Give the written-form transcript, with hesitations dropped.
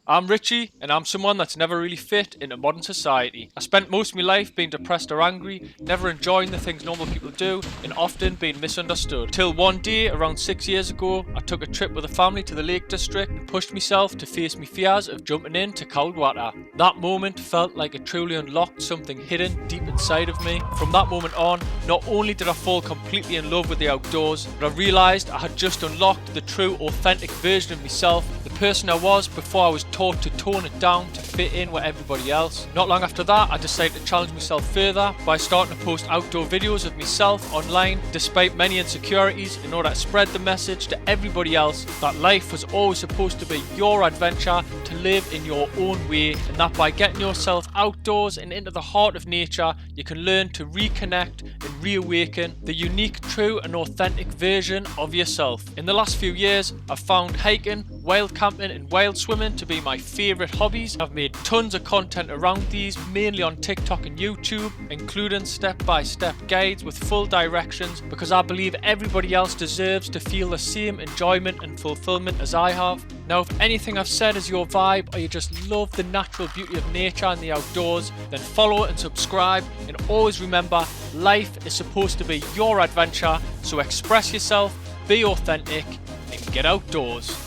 I'm Richie, and I'm someone that's never really fit into modern society. I spent most of my life being depressed or angry, never enjoying the things normal people do, and often being misunderstood. Till one day, around 6 years ago, I took a trip with a family to the Lake District and pushed myself to face my fears of jumping into cold water. That moment felt like it truly unlocked something hidden deep inside of me. From that moment on, not only did I fall completely in love with the outdoors, but I realised I had just unlocked the true, authentic version of myself, the person I was before I was taught to tone it down to fit in with everybody else. Not long after that, I decided to challenge myself further by starting to post outdoor videos of myself online despite many insecurities, in order to spread the message to everybody else that life was always supposed to be your adventure, to live in your own way, and that by getting yourself outdoors and into the heart of nature, you can learn to reconnect and reawaken the unique, true and authentic version of yourself. In the last few years, I've found hiking, wild camping and wild swimming to be my favourite hobbies. I've made tons of content around these, mainly on TikTok and YouTube, including step-by-step guides with full directions, because I believe everybody else deserves to feel the same enjoyment and fulfillment as I have. Now, if anything I've said is your vibe, or you just love the natural beauty of nature and the outdoors, then follow and subscribe, and always remember, life is supposed to be your adventure, so express yourself, be authentic, and get outdoors.